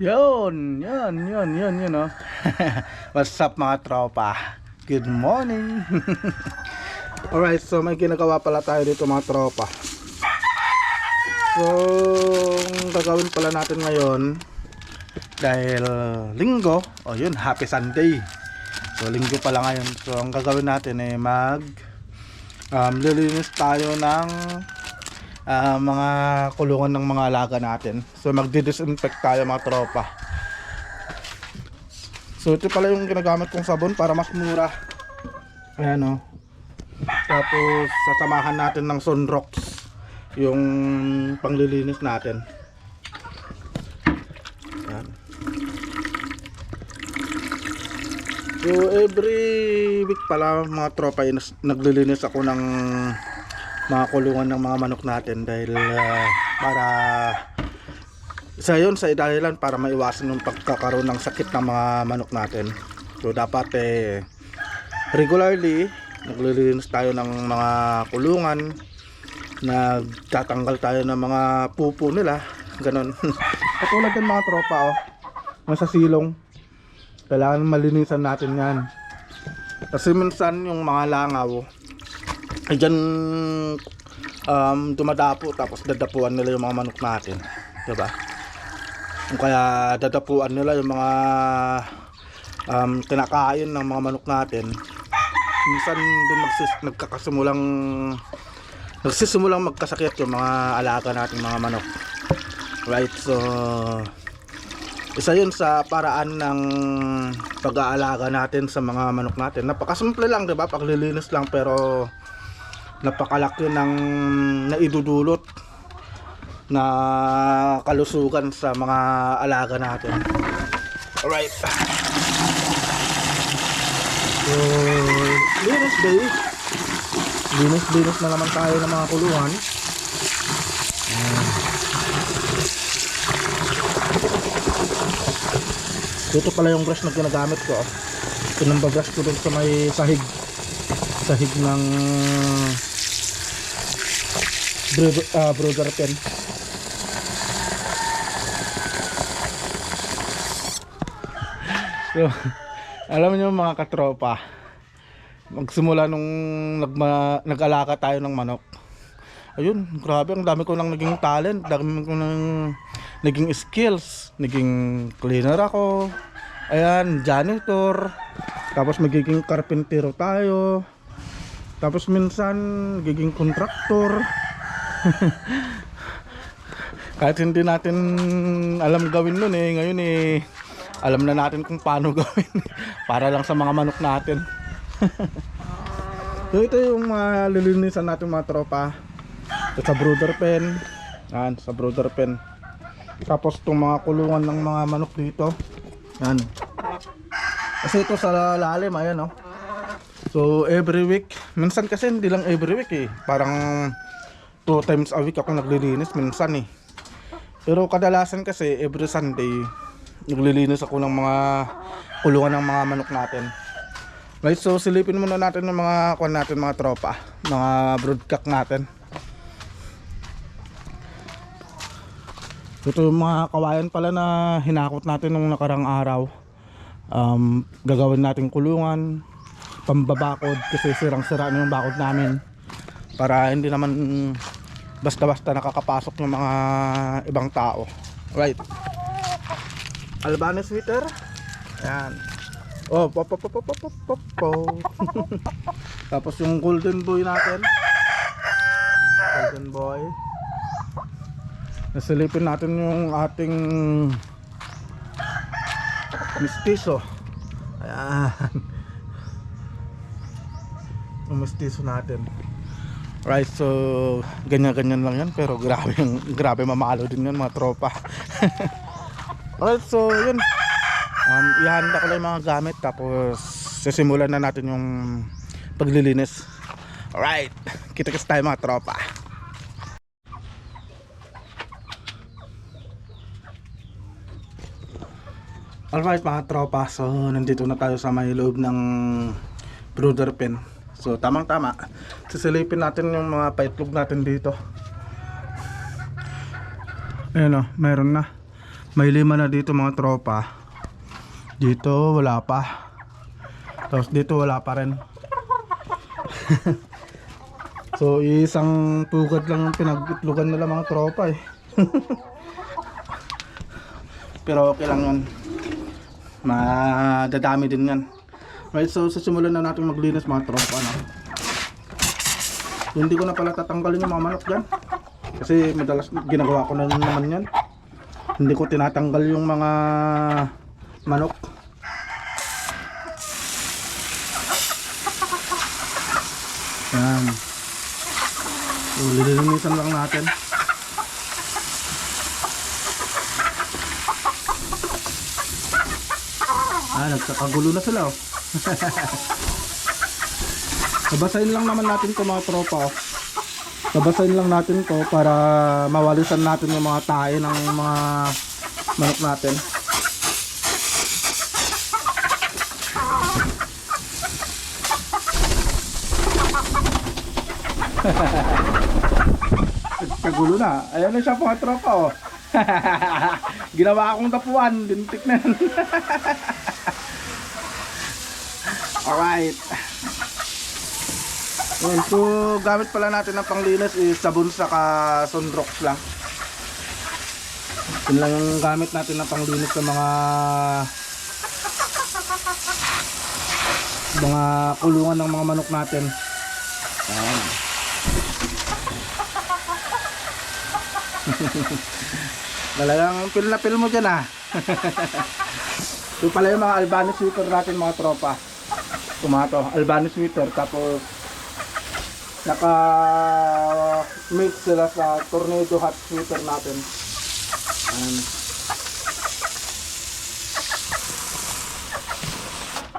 Yun, oh. What's up mga tropa? Good morning. Alright, so may ginagawa pala tayo dito mga tropa. So, ang gagawin pala natin ngayon, dahil linggo, yun, happy Sunday. So, linggo pala ngayon. So, ang gagawin natin ay lilinis tayo ng mga kulungan ng mga alaga natin. So magdi-disinfect tayo mga tropa. So ito pala yung ginagamit kong sabon para mas mura. Ayan o. Tapos sasamahan natin ng Sunrox yung panglilinis natin. Ayan. So every week pala mga tropa naglilinis ako ng mga kulungan ng mga manok natin dahil para isa yun sa dahilan para maiwasan yung pagkakaroon ng sakit ng mga manok natin. So dapat regularly naglilinis tayo ng mga kulungan, nagtatanggal tayo ng mga pupo nila, ganon. Katulad ng mga tropa nasa silong, kailangan malinisan natin yan kasi minsan yung mga langaw ay dyan dumadapo, tapos dadapuan nila yung mga manok natin, diba? Kaya dadapuan nila yung mga kinakain ng mga manok natin. Minsan din nagsisimulang magkasakit yung mga alaga nating mga manok. Right, so isa yun sa paraan ng pag-aalaga natin sa mga manok natin. Napakasimple lang, diba? Paglilinis lang, pero napakalaki ng naidudulot na kalusugan sa mga alaga natin. Alright. So, linis na naman tayo ng mga kulungan. Ito pala yung brush na ginagamit ko. Pinambabrush ko dun sa may sahig ng brother pen. So, alam niyo mga katropa, magsimula nung nag-alaka tayo ng manok, ayun, grabe, ang dami ko nang naging talent, dami ko nang naging skills, naging cleaner ako, ayan, janitor, tapos magiging karpintero tayo, tapos minsan nagiging kontraktor. Kahit hindi natin alam gawin nun ngayon alam na natin kung paano gawin para lang sa mga manok natin. So ito yung lilinisan natin mga tropa. Ito sa brother pen. Yan, sa brother pen. Tapos itong mga kulungan ng mga manok dito. Yan. Kasi ito sa lalim, ayan So every week, minsan kasi hindi lang every week parang 2 times a week ako naglilinis minsan Pero kadalasan kasi every Sunday naglilinis ako ng mga kulungan ng mga manok natin. Right, so silipin muna natin ng mga kuwan natin mga tropa, mga broodcock natin. Ito yung mga kawayan pala na hinakot natin nung nakarang araw. Gagawin natin kulungan, pambabakod kasi sirang-sira na yung bakod namin. Para hindi naman basta-basta nakakapasok ng mga ibang tao. Right. Albano sweater. Ayan. Tapos yung golden boy natin. Golden boy. Nasilipin natin yung ating mistiso. Ayan. Yung mistiso natin. Right, so ganyan-ganyan lang yan, pero grabe mamalo din yan mga tropa. Alright, so yun, ihanda ko lang yung mga gamit, tapos sisimulan na natin yung paglilinis. Alright, kita-kits tayo mga tropa. Alright mga tropa, so nandito na tayo sa may loob ng brother pen. So tamang tama, sisilipin natin yung mga paitlog natin dito. Ayan o, meron na. May 5 na dito mga tropa. Dito wala pa. Tapos dito wala pa rin. So isang pugad lang ang pinag-itlogan nila mga tropa eh. Pero okay lang yan. Madadami din yan. Right, so simulan na natin maglinis mga tropa, no? Hindi ko na pala tatanggalin yung mga manok dyan. Kasi madalas ginagawa ko na naman yan. Hindi ko tinatanggal yung mga manok. Yan. So, lilinisan lang natin. Nagkakagulo na sila oh. Babasahin lang naman natin to mga tropa oh. Babasahin lang natin to para mawalisan natin yung mga tae ng mga manok natin. Kagulo na. Ayan na siya mga tropa oh. Ginawa akong tapuan. Lintik na yan. Alright. Ayan, so gamit pala natin ng panglinis is sabon saka sunrox lang. Yun lang yung gamit natin ng panglinis sa mga kulungan ng mga manok natin. Ayan. Talagang pil na pil mo dyan ah. Ito pala yung mga Albany sweater natin mga tropa. Tomato, Albany sweater. Tapos naka mix sila sa Tornado hot sweater natin.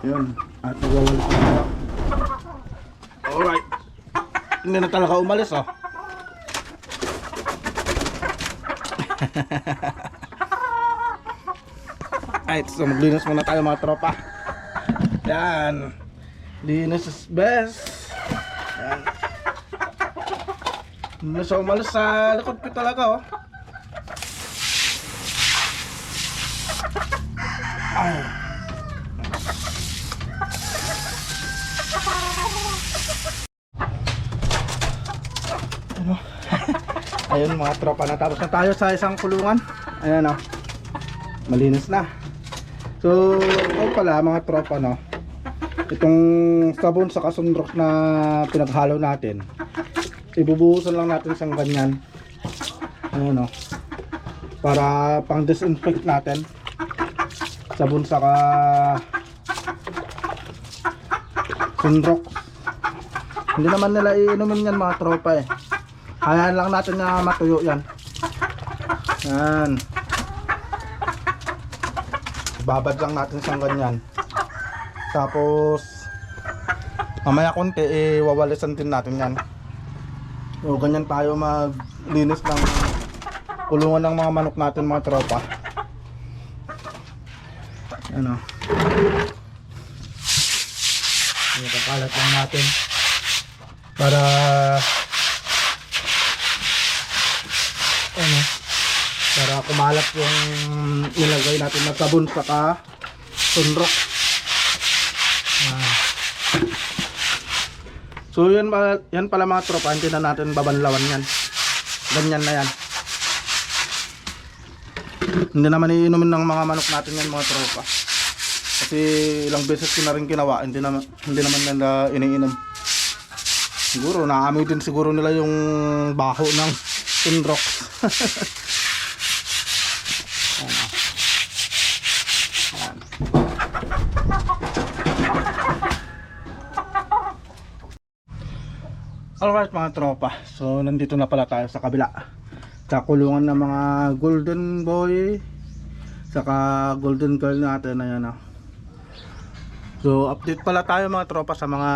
Yun. At nagwawalis na tayo. Alright. Hindi na talaga umalis oh. Alright, so maglinis muna tayo mga tropa. Yan. Linis is best. Yan. Hindi na siya umalis sa likod ko talaga oh. Ay. Ano? Ayun mga tropa, natapos na tayo sa isang kulungan. Ayan o, malinis na. So ito pala mga tropa no, itong sabon sa sunrox na pinaghalo natin, ibubuhusan lang natin isang ganyan. Ayan o, para pang disinfect natin. Sabon saka sunrox. Hindi naman nila iinumin yan mga tropa eh. Hayaan lang natin na matuyo yan. Yan. Babad lang natin siyang ganyan. Tapos mamaya konti wawalisan din natin yan. So ganyan tayo maglinis ng kulungan ng mga manok natin mga tropa. Ano, kakalat lang natin para ano, para kumalat yung nilagay natin na sabon saka sunrox. So yan pala mga tropa, hindi na natin babanlawan yan. Ganyan na yan. Hindi naman iinumin ng mga manok natin yan mga tropa. Kasi ilang beses ko na rin ginawa, hindi naman nila iniinom. Siguro naamoy din siguro nila yung baho ng sunrox. Alright mga tropa, so nandito na pala tayo sa kabila, sa kulungan ng mga golden boy saka golden girl natin. Ayan o. So update pala tayo mga tropa sa mga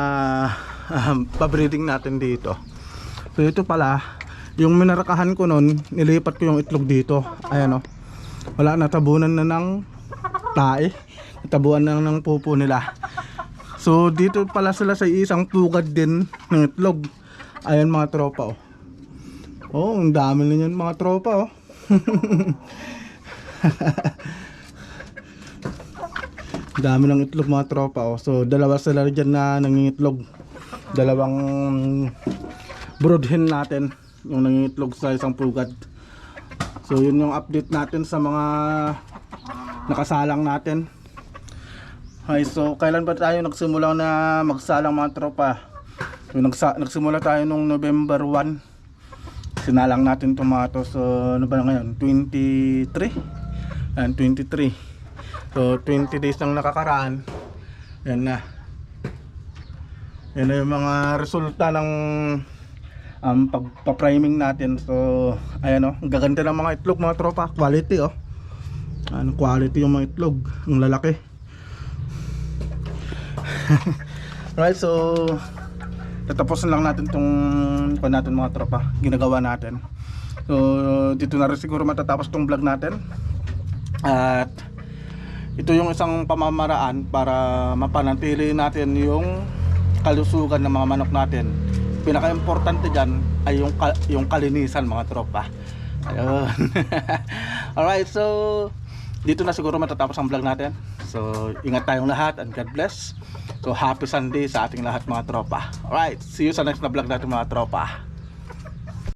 pabreeding natin dito. So ito pala yung minarakahan ko nun, nilipat ko yung itlog dito. Ayan o, wala, natabunan na ng tae, natabuan na ng pupo nila. So dito pala sila sa isang pugad din ng itlog. Ayan mga tropa oh. Oh, ang dami na yan mga tropa oh. Dami ng itlog mga tropa oh. So dalawa sila dyan na nangingitlog. Dalawang brood hen natin yung nangingitlog sa isang pugad. So yun yung update natin sa mga nakasalang natin. Okay, so kailan ba tayo nagsimula na magsalang mga tropa? So, nagsimula tayo nung November 1. Sinalang natin tomato. So ano ba na ngayon? 23 and 23. So 20 days nang nakakaraan. Yan na. Yan na yung mga resulta ng pagpa-priming natin. So ayan o, ang gaganda ng mga itlog mga tropa. Quality oh. Ano, quality yung mga itlog. Ang lalaki. Right, so tatapusin lang natin tong natin mga tropa, ginagawa natin. So dito na rin siguro matatapos tong vlog natin. At ito yung isang pamamaraan para mapanatili natin yung kalusugan ng mga manok natin. Pinaka-importante dyan ay yung kalinisan mga tropa. Ayun. Alright, so dito na siguro matatapos ang vlog natin. So ingat tayong lahat and God bless. So happy Sunday sa ating lahat mga tropa. Alright, see you sa next na vlog natin mga tropa.